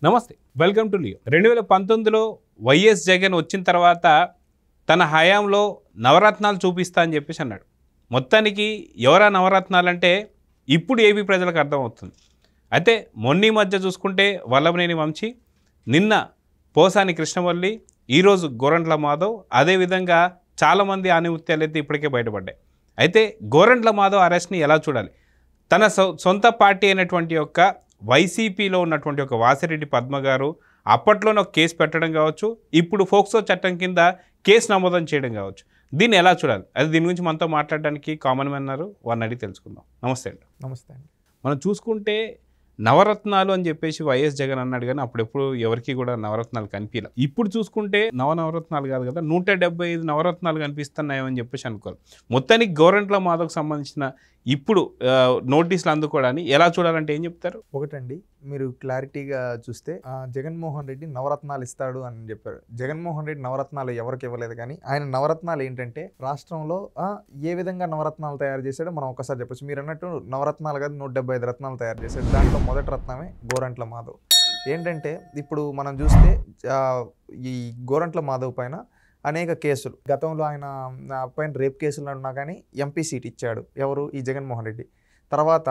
నమస్తే, welcome to Leo. 2019లో వైఎస్ జగన్ వచ్చిన తర్వాత తన హయాంలో నవరత్నాలు చూపిస్తా అని చెప్పేసి అన్నాడు. మొత్తానికి ఎవరా నవరత్నాలంటే ఇప్పుడు ఏపీ ప్రజలకు అర్థమవుతుంది. అయితే మొన్న మధ్య చూసుకుంటే వల్లభనేని వంశీ, నిన్న పోసాని కృష్ణవల్లి, ఈరోజు గోరంట్ల మాధవ్, అదేవిధంగా చాలామంది ఆనిముత్యాలు అయితే ఇప్పటికే బయటపడ్డాయి. అయితే గోరంట్ల మాధవ్ అరెస్ట్ని ఎలా చూడాలి? తన సొంత పార్టీ అయినటువంటి యొక్క వైసీపీలో ఉన్నటువంటి ఒక వాసిరెడ్డి పద్మ గారు అప్పట్లోనే ఒక కేసు పెట్టడం కావచ్చు, ఇప్పుడు ఫోక్సో చట్టం కింద కేసు నమోదం చేయడం కావచ్చు. దీన్ని ఎలా చూడాలి? అది దీని గురించి మనతో మాట్లాడడానికి కామన్ మ్యాన్ ఉన్నారు, వారిని అడిగి తెలుసుకుందాం. నమస్తే అండి. నమస్తే అండి. మనం చూసుకుంటే నవరత్నాలు అని చెప్పేసి వైఎస్ జగన్ అన్నాడు, కానీ అప్పుడెప్పుడు ఎవరికి కూడా నవరత్నాలు కనిపించలే. ఇప్పుడు చూసుకుంటే నవరత్నాలు కాదు కదా, 175 నవరత్నాలు కనిపిస్తున్నాయని చెప్పేసి అనుకోవాలి. మొత్తానికి గోరంట్ల మాధవ్కి సంబంధించిన ఇప్పుడు నోటీసులు అందుకోవడాన్ని ఎలా చూడాలంటే ఏం చెప్తారు? ఒకటండి, మీరు క్లారిటీగా చూస్తే జగన్మోహన్ రెడ్డి నవరత్నాలు ఇస్తాడు అని చెప్పారు. జగన్మోహన్ రెడ్డి నవరత్నాలు ఎవరికి ఇవ్వలేదు, కానీ ఆయన నవరత్నాలు ఏంటంటే రాష్ట్రంలో ఏ విధంగా నవరత్నాలు తయారు చేశాడో మనం ఒకసారి చెప్పచ్చు. మీరు అన్నట్టు నవరత్నాలు కాదు, 175 రత్నాలు తయారు చేశాడు. దాంట్లో మొదటి రత్నమే గోరంట్ల మాధవ్. ఏంటంటే ఇప్పుడు మనం చూస్తే ఈ గోరంట్ల మాధవ్ పైన అనేక కేసులు, గతంలో ఆయన పైన రేప్ కేసులు ఉన్నా కానీ ఎంపీ సీట్ ఇచ్చాడు ఎవరు, ఈ జగన్మోహన్ రెడ్డి. తర్వాత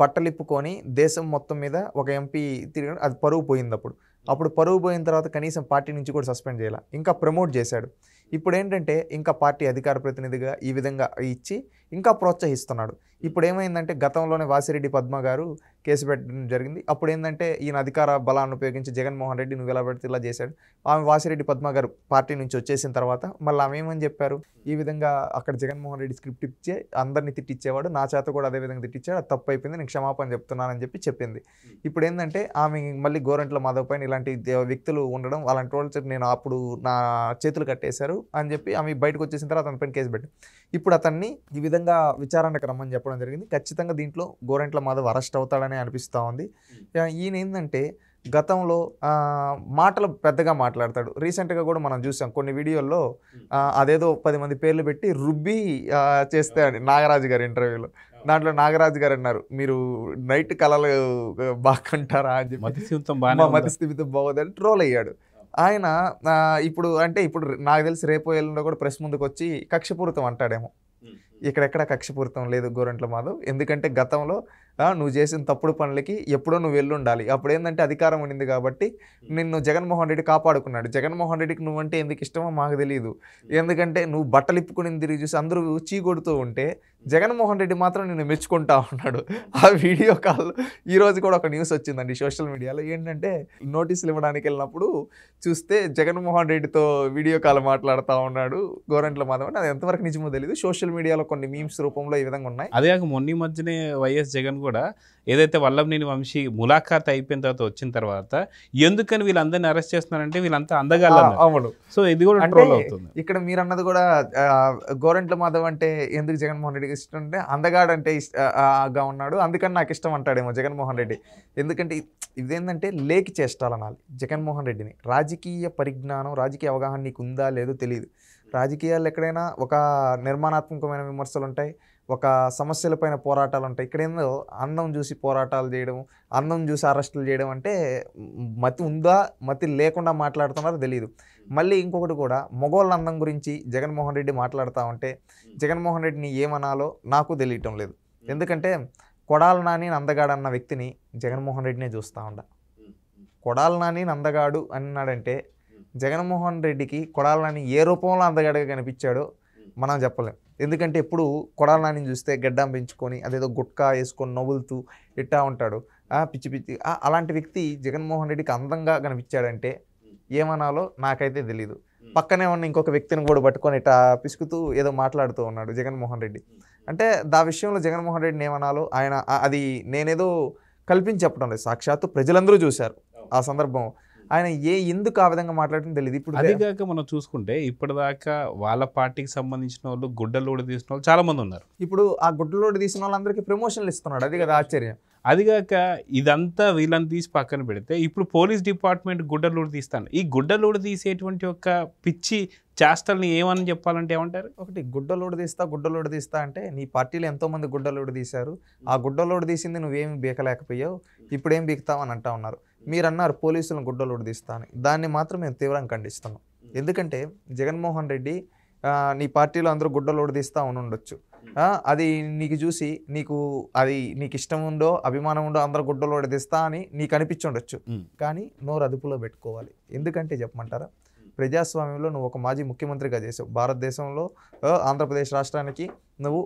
బట్టలిప్పుకొని దేశం మొత్తం మీద ఒక ఎంపీ తిరిగి అది పరువు పోయింది. అప్పుడు పరువు పోయిన తర్వాత కనీసం పార్టీ నుంచి కూడా సస్పెండ్ చేయాల, ఇంకా ప్రమోట్ చేశాడు. ఇప్పుడు ఏంటంటే ఇంకా పార్టీ అధికార ప్రతినిధిగా ఈ విధంగా ఇచ్చి ఇంకా ప్రోత్సహిస్తున్నాడు. ఇప్పుడు ఏమైందంటే గతంలోనే వాసిరెడ్డి పద్మ గారు కేసు పెట్టడం జరిగింది. అప్పుడు ఏంటంటే ఈయన అధికార బలాన్ని ఉపయోగించి జగన్మోహన్ రెడ్డి నువ్వు ఇలా పెడితే ఇలా చేశాడు. ఆమె వాసిరెడ్డి పద్మ గారు పార్టీ నుంచి వచ్చేసిన తర్వాత మళ్ళీ ఆమె ఏమని చెప్పారు, ఈ విధంగా అక్కడ జగన్మోహన్ రెడ్డి స్క్రిప్ట్ ఇచ్చే అందరినీ తిట్టించేవాడు, నా చేత కూడా అదే విధంగా తిట్టించాడు, అది తప్పు అయిపోయింది, నేను క్షమాపణ చెప్తున్నానని చెప్పి చెప్పింది. ఇప్పుడు ఏంటంటే ఆమె మళ్ళీ గోరంట్ల మాధవ్ పైన ఇలాంటి వ్యక్తులు ఉండడం, అలాంటి వాళ్ళు నేను అప్పుడు నా చేతులు కట్టేశారు అని చెప్పి ఆమె బయటకు వచ్చేసిన తర్వాత అతని పైన కేసు పెట్టి ఇప్పుడు అతన్ని ఈ విధంగా విచారణకు రమ్మని చెప్పడం జరిగింది. ఖచ్చితంగా దీంట్లో గోరంట్ల మాధవ్ అరెస్ట్ అవుతాడని అనిపిస్తూ ఉంది. ఈయన ఏంటంటే గతంలో మాటలు పెద్దగా మాట్లాడతాడు. రీసెంట్గా కూడా మనం చూసాం కొన్ని వీడియోల్లో అదేదో 10 మంది పేర్లు పెట్టి రుబ్బి చేస్తే నాగరాజు గారి ఇంటర్వ్యూలో, దాంట్లో నాగరాజు గారు అన్నారు, మీరు నైట్ కళలు బాగా కంటారా అని చెప్పి, మతి స్థిమితం బాగోదని ట్రోల్ అయ్యాడు ఆయన. ఇప్పుడు నాకు తెలిసి రేపు ఎల్లుండో కూడా ప్రెస్ ముందుకు వచ్చి కక్షపూరితం అంటాడేమో. ఇక్కడెక్కడ కక్షపూరితం లేదు గోరంట్ల మాధవ్, ఎందుకంటే గతంలో నువ్వు చేసిన తప్పుడు పనులకి ఎప్పుడో నువ్వు వెళ్ళుండాలి. అప్పుడు ఏంటంటే అధికారం ఉండింది కాబట్టి నిన్ను జగన్మోహన్ రెడ్డి కాపాడుకున్నాడు. జగన్మోహన్ రెడ్డికి నువ్వంటే ఎందుకు ఇష్టమో మాకు తెలియదు, ఎందుకంటే నువ్వు బట్టలు ఇప్పుకుని తిరిగి చూసి అందరూ చీకొడుతూ ఉంటే జగన్మోహన్ రెడ్డి మాత్రం నిన్ను మెచ్చుకుంటా ఉన్నాడు. ఆ వీడియో కాల్ ఈరోజు కూడా ఒక న్యూస్ వచ్చిందండి సోషల్ మీడియాలో. ఏంటంటే నోటీసులు ఇవ్వడానికి వెళ్ళినప్పుడు చూస్తే జగన్మోహన్ రెడ్డితో వీడియో కాల్ మాట్లాడుతూ ఉన్నాడు గోరంట్ల మాధవ్. అది ఎంతవరకు నిజమో తెలియదు. సోషల్ మీడియాలో కొన్ని మీమ్స్ రూపంలో ఈ విధంగా ఉన్నాయి. అదే కాక మొన్న మధ్యనే వైఎస్ జగన్ కూడా ఏదైతే వల్లభనేని వంశీ ములాఖాత్ అయిపోయిన తర్వాత వచ్చిన తర్వాత ఎందుకని వీళ్ళందరినీ అరెస్ట్ చేస్తున్నారంటే వీళ్ళంతా అందగాళ్ళు. సో ఇది కూడా ట్రోల్ అవుతుంది. ఇక్కడ మీరు అన్నది కూడా గోరంట్ల మాధవ్ అంటే ఎందుకు జగన్మోహన్ రెడ్డికి ఇష్టం అంటే అందగాడంటే గా ఉన్నాడు, అందుకని నాకు ఇష్టం అంటాడేమో జగన్మోహన్ రెడ్డి. ఎందుకంటే ఇదేంటంటే లేకి చేష్టాలనాలి జగన్మోహన్ రెడ్డిని. రాజకీయ పరిజ్ఞానం, రాజకీయ అవగాహన నీకు ఉందా లేదో తెలియదు. రాజకీయాలు ఎక్కడైనా ఒక నిర్మాణాత్మకమైన విమర్శలు ఉంటాయి, ఒక సమస్యలపైన పోరాటాలు ఉంటాయి. ఇక్కడ ఏందో అందం చూసి పోరాటాలు చేయడం, అందం చూసి అరెస్టులు చేయడం అంటే మతి ఉందా మతి లేకుండా మాట్లాడుతున్నారో తెలియదు. మళ్ళీ ఇంకొకటి కూడా మగవాళ్ళ అందం గురించి జగన్మోహన్ రెడ్డి మాట్లాడుతూ ఉంటే జగన్మోహన్ రెడ్డిని ఏమనాలో నాకు తెలియటం లేదు. ఎందుకంటే కొడాలి నాని అందగాడు అన్న వ్యక్తిని జగన్మోహన్ రెడ్డినే చూస్తూ ఉండ. కొడాలి నాని అందగాడు అన్నాడంటే జగన్మోహన్ రెడ్డికి కొడాలి నాని ఏ రూపంలో అందగాడుగా కనిపించాడో మనం చెప్పలేం. ఎందుకంటే ఎప్పుడు కొడాలి నానిని చూస్తే గడ్డం పెంచుకొని అదేదో గుట్కా వేసుకొని నవ్వులుతూ ఇట్టా ఉంటాడు, పిచ్చి పిచ్చి. అలాంటి వ్యక్తి జగన్మోహన్ రెడ్డికి అందంగా కనిపించాడంటే ఏమనాలో నాకైతే తెలీదు. పక్కనే ఉన్న ఇంకొక వ్యక్తిని కూడా పట్టుకొని ఇట్టా పిసుకుతూ ఏదో మాట్లాడుతూ ఉన్నాడు జగన్మోహన్ రెడ్డి. అంటే దా విషయంలో జగన్మోహన్ రెడ్డిని ఏమనాలో ఆయన అది నేనేదో కల్పించి చెప్పడం లేదు, సాక్షాత్తు ప్రజలందరూ చూశారు ఆ సందర్భం. ఆయన ఎందుకు ఆ విధంగా మాట్లాడటం తెలియదు. ఇప్పుడు అదిగాక మనం చూసుకుంటే ఇప్పటిదాకా వాళ్ళ పార్టీకి సంబంధించిన వాళ్ళు గుడ్డలోడు తీసిన వాళ్ళు చాలా మంది ఉన్నారు. ఇప్పుడు ఆ గుడ్డలోడు తీసిన వాళ్ళందరికీ ప్రమోషన్లు ఇస్తున్నాడు, అది కదా ఆశ్చర్యం. అదిగాక ఇదంతా వీళ్ళని తీసి పక్కన పెడితే ఇప్పుడు పోలీస్ డిపార్ట్మెంట్ గుడ్డలోడు తీస్తాను. ఈ గుడ్డలోడు తీసేటువంటి ఒక పిచ్చి చేష్టల్ని ఏమని చెప్పాలంటే ఏమంటారు? ఒకటి గుడ్డలోడు తీస్తా అంటే నీ పార్టీలో ఎంతోమంది గుడ్డలోడు తీశారు, ఆ గుడ్డలోడు తీసింది నువ్వేమి బీకలేకపోయావు, ఇప్పుడేం బీకుతావు అని అంటా ఉన్నారు. మీరు అన్నారు పోలీసులను గుడ్డలు ఉడదీస్తా అని, దాన్ని మాత్రం మేము తీవ్రంగా ఖండిస్తున్నాం. ఎందుకంటే జగన్మోహన్ రెడ్డి నీ పార్టీలో అందరూ గుడ్డలు ఉడదీస్తా ఉండొచ్చు, అది నీకు చూసి అది నీకు ఇష్టం ఉందో అభిమానం ఉందో అందరూ గుడ్డలు ఉడదీస్తా అని నీకు అనిపించుండొచ్చు, కానీ నోరు అదుపులో పెట్టుకోవాలి. ఎందుకంటే చెప్పమంటారా, ప్రజాస్వామ్యంలో నువ్వు ఒక మాజీ ముఖ్యమంత్రిగా చేసావు. భారతదేశంలో ఆంధ్రప్రదేశ్ రాష్ట్రానికి నువ్వు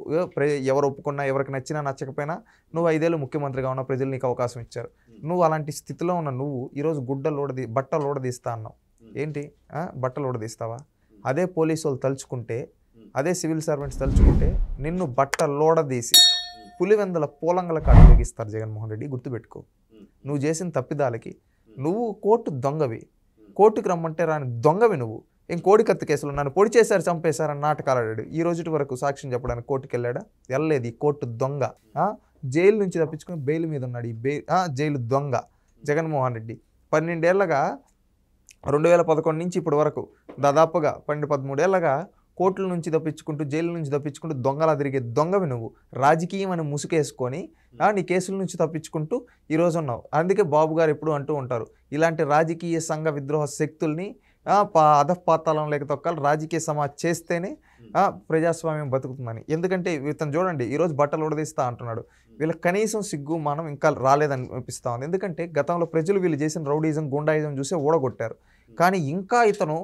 ఎవరు ఒప్పుకున్నా ఎవరికి నచ్చినా నచ్చకపోయినా నువ్వు 5 ఏళ్ళు ముఖ్యమంత్రిగా ఉన్న ప్రజలు నీకు అవకాశం ఇచ్చారు. నువ్వు అలాంటి స్థితిలో ఉన్న నువ్వు ఈరోజు బట్టలు ఊడదీస్తా అన్నావు. ఏంటి బట్టలు ఊడదీస్తావా? అదే పోలీసు వాళ్ళు తలుచుకుంటే, అదే సివిల్ సర్వెంట్స్ తలుచుకుంటే నిన్ను బట్టలోడదీసి పులివెందల పూలంగలకు అడుగుగిస్తారు. జగన్మోహన్ రెడ్డి గుర్తుపెట్టుకో, నువ్వు చేసిన తప్పిదాలకి నువ్వు కోర్టు దొంగవి, కోర్టుకు రమ్మంటే రాని దొంగవి నువ్వు. ఏం కోడికత్తి కేసులు నన్ను పొడి చేశారు చంపేశారని నాటకాలు ఆడాడు. ఈ రోజు వరకు సాక్ష్యం చెప్పడానికి కోర్టుకు వెళ్ళాడా? వెళ్ళలేదు. ఈ కోర్టు దొంగ. జైలు నుంచి తప్పించుకుని బెయిల్ మీద ఉన్నాడు. ఈ జైలు దొంగ జగన్మోహన్ రెడ్డి. 12 ఏళ్ళగా 2011 నుంచి ఇప్పటి వరకు దాదాపుగా 12-13 ఏళ్ళగా కోర్టుల నుంచి తప్పించుకుంటూ జైలు నుంచి తప్పించుకుంటూ దొంగలా తిరిగే దొంగవి నువ్వు. రాజకీయం అని ముసుకేసుకొని నీ కేసుల నుంచి తప్పించుకుంటూ ఈరోజు ఉన్నావు. అందుకే బాబు గారు ఎప్పుడు అంటూ ఉంటారు, ఇలాంటి రాజకీయ సంఘ విద్రోహ శక్తుల్ని అధపాతాళం లేక తొక్కాలి, రాజకీయ సమాజ్ చేస్తేనే ప్రజాస్వామ్యం బతుకుతుందని. ఎందుకంటే ఇతను చూడండి ఈరోజు బట్టలు ఉడదీస్తా అంటున్నాడు. వీళ్ళకి కనీసం సిగ్గు మనం ఇంకా రాలేదని అనిపిస్తూ ఉంది. ఎందుకంటే గతంలో ప్రజలు వీళ్ళు చేసిన రౌడీజం గుండాయిజం చూసే ఓడగొట్టారు. కానీ ఇంకా ఇతను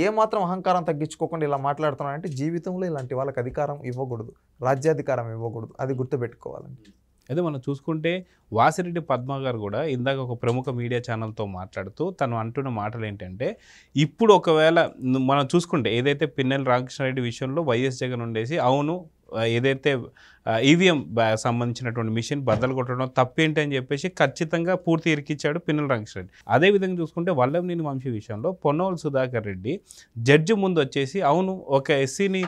ఏమాత్రం అహంకారం తగ్గించుకోకుండా ఇలా మాట్లాడుతున్నాడంటే జీవితంలో ఇలాంటి వాళ్ళకి అధికారం ఇవ్వకూడదు, రాజ్యాధికారం ఇవ్వకూడదు. అది గుర్తుపెట్టుకోవాలండి. అదే మనం చూసుకుంటే వాసిరెడ్డి పద్మ గారు కూడా ఇందాక ఒక ప్రముఖ మీడియా ఛానల్తో మాట్లాడుతూ తను అంటున్న మాటలు ఏంటంటే, ఇప్పుడు ఒకవేళ మనం చూసుకుంటే ఏదైతే పిన్నెల రామకృష్ణారెడ్డి విషయంలో వైఎస్ జగన్ ఉండేసి అవును ఏదైతే ఈవీఎం సంబంధించినటువంటి మిషన్ బద్దలు కొట్టడం తప్పేంటి అని చెప్పేసి ఖచ్చితంగా పూర్తి ఇరికిచ్చాడు పిన్నెల రామకృష్ణారెడ్డి. అదేవిధంగా చూసుకుంటే వల్లభనేని వంశీ విషయంలో పొన్నవోలు సుధాకర్ రెడ్డి జడ్జి ముందు వచ్చేసి అవును ఒక ఎస్సీని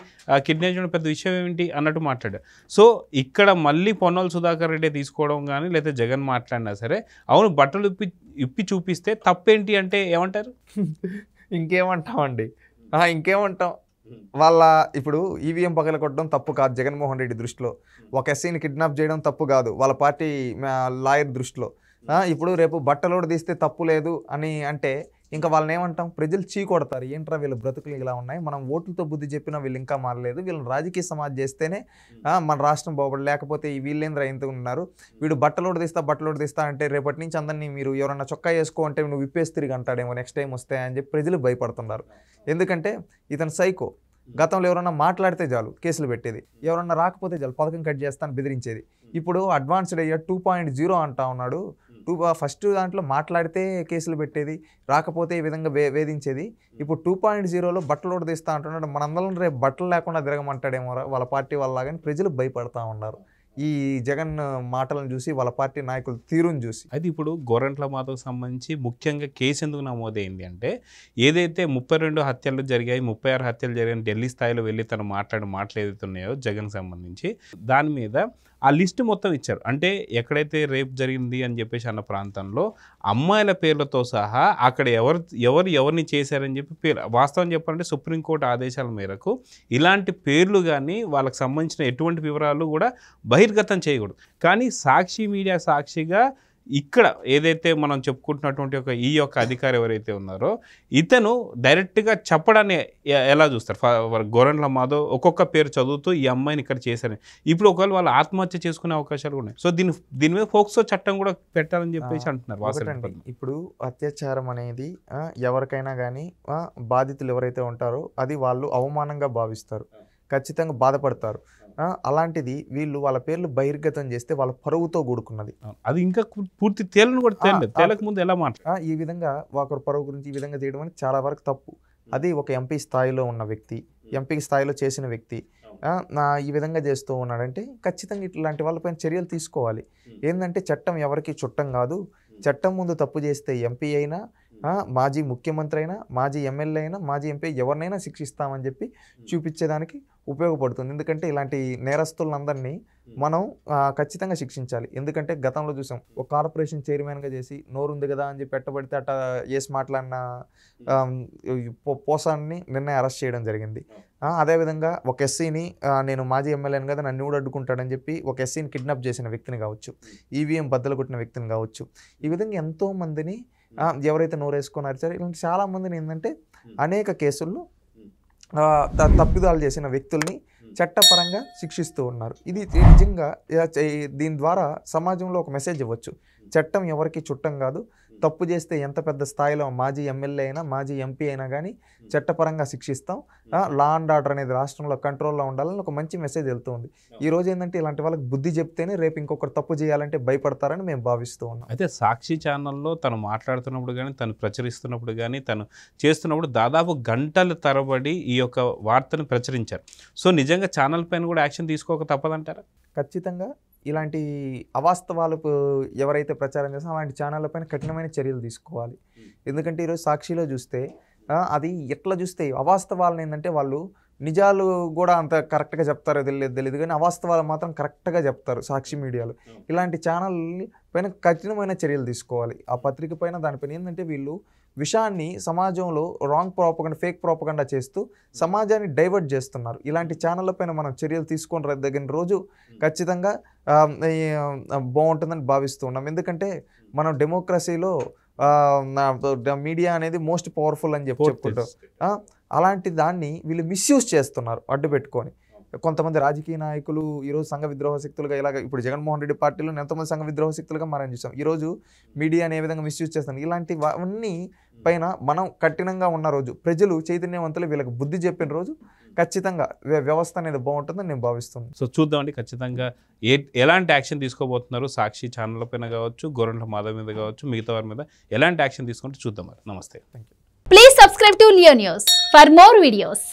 కిడ్నాప్ చేయడం పెద్ద విషయం ఏమిటి అన్నట్టు మాట్లాడారు. సో ఇక్కడ మళ్ళీ పొన్నవోలు సుధాకర్ రెడ్డి తీసుకోవడం కానీ లేదా జగన్ మాట్లాడినా సరే అవును బట్టలు ఇప్పి చూపిస్తే తప్పేంటి అంటే ఏమంటారు? ఇంకేమంటామండి, ఇంకేమంటాం. వాళ్ళ ఇప్పుడు ఈవీఎం పగలగొట్టడం తప్పు కాదు జగన్మోహన్ రెడ్డి దృష్టిలో, ఒక ఎస్సీని కిడ్నాప్ చేయడం తప్పు కాదు వాళ్ళ పార్టీ లాయర్ దృష్టిలో. ఇప్పుడు రేపు బట్టలోడు తీస్తే తప్పు లేదు అని అంటే ఇంకా వాళ్ళని ఏమంటాం? ప్రజలు చీకొడతారు, ఏంట్రా వీళ్ళు బ్రతుకులు ఇలా ఉన్నాయి, మనం ఓట్లతో బుద్ధి చెప్పినా వీళ్ళు ఇంకా మారలేదు, వీళ్ళని రాజకీయ సమాజ్ చేస్తేనే మన రాష్ట్రం బాగుపడదు, లేకపోతే ఈ వీళ్ళేంద్ర ఎంత ఉన్నారు, వీడు బట్టలోడు తీస్తా అంటే రేపటి నుంచి అందరినీ మీరు ఎవరన్నా చొక్కా వేసుకో అంటే నువ్వు విప్పేసి తిరిగి అంటాడేమో నెక్స్ట్ టైం వస్తే అని చెప్పి ప్రజలు భయపడుతున్నారు. ఎందుకంటే ఇతను సైకో. గతంలో ఎవరన్నా మాట్లాడితే చాలు కేసులు పెట్టేది, ఎవరన్నా రాకపోతే చాలు పథకం కట్ చేస్తాను బెదిరించేది. ఇప్పుడు అడ్వాన్స్డ్ అయ్యా 2.0 అంటా ఉన్నాడు. ఫస్ట్ దాంట్లో మాట్లాడితే కేసులు పెట్టేది, రాకపోతే ఈ విధంగా వేధించేది. ఇప్పుడు 2.0లో బట్టలు తీస్తా అంటున్నాడు. మనందరం రేపు బట్టలు లేకుండా తిరగమంటాడేమో వాళ్ళ పార్టీ వాళ్ళ, కానీ ప్రజలు భయపడతా ఉన్నారు ఈ జగన్ మాటలను చూసి, వాళ్ళ పార్టీ నాయకుల తీరును చూసి. అయితే ఇప్పుడు గొర్రెంట్ల మాతకు సంబంధించి ముఖ్యంగా కేసు ఎందుకు నమోదైంది అంటే, ఏదైతే 32 హత్యలు జరిగాయి, 36 హత్యలు జరిగాయి ఢిల్లీ స్థాయిలో వెళ్ళి తను మాట్లాడిన మాటలు ఏదైతే ఉన్నాయో జగన్ సంబంధించి దాని మీద ఆ లిస్ట్ మొత్తం ఇచ్చారు. అంటే ఎక్కడైతే రేప్ జరిగింది అని చెప్పేసి అన్న ప్రాంతంలో అమ్మాయిల పేర్లతో సహా అక్కడ ఎవరిని చేశారని చెప్పి పేరు, వాస్తవం చెప్పాలంటే సుప్రీంకోర్టు ఆదేశాల మేరకు ఇలాంటి పేర్లు కానీ వాళ్ళకి సంబంధించిన ఎటువంటి వివరాలు కూడా బహిర్గతం చేయకూడదు. కానీ సాక్షి మీడియా సాక్షిగా ఇక్కడ ఏదైతే మనం చెప్పుకుంటున్నటువంటి ఈ యొక్క అధికారి ఎవరైతే ఉన్నారో ఇతను డైరెక్ట్గా చెప్పడాన్ని ఎలా చూస్తారు? గొర్రెంట్ల మాధవ్ ఒక్కొక్క పేరు చదువుతూ ఈ అమ్మాయిని ఇక్కడ చేశారని, ఇప్పుడు ఒకవేళ వాళ్ళు ఆత్మహత్య చేసుకునే అవకాశాలు ఉన్నాయి. సో దీని మీద ఫోక్సో చట్టం కూడా పెట్టాలని చెప్పేసి అంటున్నారు. ఇప్పుడు అత్యాచారం అనేది ఎవరికైనా కానీ బాధితులు ఎవరైతే ఉంటారో అది వాళ్ళు అవమానంగా భావిస్తారు, ఖచ్చితంగా బాధపడతారు. అలాంటిది వీళ్ళు వాళ్ళ పేర్లు బహిర్గతం చేస్తే వాళ్ళ పరువుతో కూడుకున్నది. అది ఇంకా పూర్తి తేలను కూడా తేలక ముందు ఎలా ఈ విధంగా ఒకరు పరువు గురించి ఈ విధంగా చేయడం అనేది చాలా వరకు తప్పు. అది ఒక ఎంపీ స్థాయిలో ఉన్న వ్యక్తి, ఎంపీ స్థాయిలో చేసిన వ్యక్తి ఈ విధంగా చేస్తూ ఉన్నాడంటే ఖచ్చితంగా ఇట్లాంటి వాళ్ళపైన చర్యలు తీసుకోవాలి. ఏంటంటే చట్టం ఎవరికి చుట్టం కాదు. చట్టం ముందు తప్పు చేస్తే ఎంపీ అయినా, మాజీ ముఖ్యమంత్రి అయినా, మాజీ ఎమ్మెల్యే అయినా, మాజీ ఎంపీ ఎవరినైనా శిక్షిస్తామని చెప్పి చూపించేదానికి ఉపయోగపడుతుంది. ఎందుకంటే ఇలాంటి నేరస్తులందరినీ మనం ఖచ్చితంగా శిక్షించాలి. ఎందుకంటే గతంలో చూసాం, ఒక కార్పొరేషన్ చైర్మన్గా చేసి నోరుంది కదా అని చెప్పి పెట్టబడితే అట్లా వేసి మాట్లాడిన పోసాన్ని నిన్న అరెస్ట్ చేయడం జరిగింది. అదేవిధంగా ఒక ఎస్సీని నేను మాజీ ఎమ్మెల్యేని కదా నన్ను కూడా అడ్డుకుంటాడని చెప్పి ఒక ఎస్సీని కిడ్నాప్ చేసిన వ్యక్తిని కావచ్చు, ఈవీఎం బద్దలు కొట్టిన వ్యక్తిని కావచ్చు, ఈ విధంగా ఎంతోమందిని ఎవరైతే నోరేసుకొని అరిచారో ఇలాంటి చాలా మందిని ఏంటంటే అనేక కేసుల్లో తప్పిదాలు చేసిన వ్యక్తుల్ని చట్టపరంగా శిక్షిస్తూ ఉన్నారు. ఇది నిజంగా దీని ద్వారా సమాజంలో ఒక మెసేజ్ ఇవ్వచ్చు. చట్టం ఎవరికి చుట్టం కాదు. తప్పు చేస్తే ఎంత పెద్ద స్థాయిలో మాజీ ఎమ్మెల్యే అయినా మాజీ ఎంపీ అయినా కానీ చట్టపరంగా శిక్షిస్తాం. లా అండ్ ఆర్డర్ అనేది రాష్ట్రంలో కంట్రోల్లో ఉండాలని ఒక మంచి మెసేజ్ వెళ్తుంది. ఈ రోజు ఏంటంటే ఇలాంటి వాళ్ళకి బుద్ధి చెప్తేనే రేపు ఇంకొకరు తప్పు చేయాలంటే భయపడతారని మేము భావిస్తూ ఉన్నాం. అయితే సాక్షి ఛానల్లో తను మాట్లాడుతున్నప్పుడు కానీ తను ప్రచురిస్తున్నప్పుడు కానీ తను చేస్తున్నప్పుడు దాదాపు గంటల తరబడి ఈ యొక్క వార్తను ప్రచురించారు. సో నిజంగా ఛానల్ పైన కూడా యాక్షన్ తీసుకోక తప్పదంటారా? ఖచ్చితంగా ఇలాంటి అవాస్తవాలు ఎవరైతే ప్రచారం చేస్తారో అలాంటి ఛానళ్ళ పైన కఠినమైన చర్యలు తీసుకోవాలి. ఎందుకంటే ఈరోజు సాక్షిలో చూస్తే అది ఎట్లా చూస్తే అవాస్తవాలను ఏంటంటే వాళ్ళు నిజాలు కూడా అంత కరెక్ట్గా చెప్తారో తెలియదు కానీ అవాస్తవాలు మాత్రం కరెక్ట్గా చెప్తారు సాక్షి మీడియాలో. ఇలాంటి ఛానల్ పైన కఠినమైన చర్యలు తీసుకోవాలి. ఆ పత్రిక పైన దానిపైన ఏంటంటే వీళ్ళు విషయాన్ని సమాజంలో రాంగ్ ప్రాపగండా ఫేక్ ప్రాపగండా చేస్తూ సమాజాన్ని డైవర్ట్ చేస్తున్నారు. ఇలాంటి ఛానళ్ళ పైన మనం చర్యలు తీసుకొని దగ్గర రోజు ఖచ్చితంగా బాగుంటుందని భావిస్తూ ఉన్నాం. ఎందుకంటే మనం డెమోక్రసీలో మీడియా అనేది మోస్ట్ పవర్ఫుల్ అని చెప్పుకుంటాం. అలాంటి దాన్ని వీళ్ళు మిస్యూజ్ చేస్తున్నారు అడ్డు పెట్టుకొని. కొంతమంది రాజకీయ నాయకులు ఈరోజు సంఘ విద్రోహ శక్తులుగా ఇలాగ ఇప్పుడు జగన్మోహన్ రెడ్డి పార్టీలో ఎంతోమంది సంఘ విద్రోహ శక్తులుగా మనం చూసాం. ఈరోజు మీడియాని ఏ విధంగా మిస్యూజ్ చేస్తాం. ఇలాంటివన్నీ పైన మనం కఠినంగా ఉన్న రోజు ప్రజలు చైతన్యవంతులు వీళ్ళకి బుద్ధి చెప్పిన రోజు ఖచ్చితంగా వ్యవస్థ అనేది బాగుంటుందని నేను భావిస్తున్నాను. సో చూద్దామండి ఖచ్చితంగా ఎలాంటి యాక్షన్ తీసుకోబోతున్నారు సాక్షి ఛానల్ పైన కావచ్చు, గోరంట్ల మాధవ్ మీద కావచ్చు, మిగతా వారి మీద ఎలాంటి యాక్షన్ తీసుకుంటే చూద్దాం. నమస్తే. Thank you. Please subscribe to Leo News for more videos.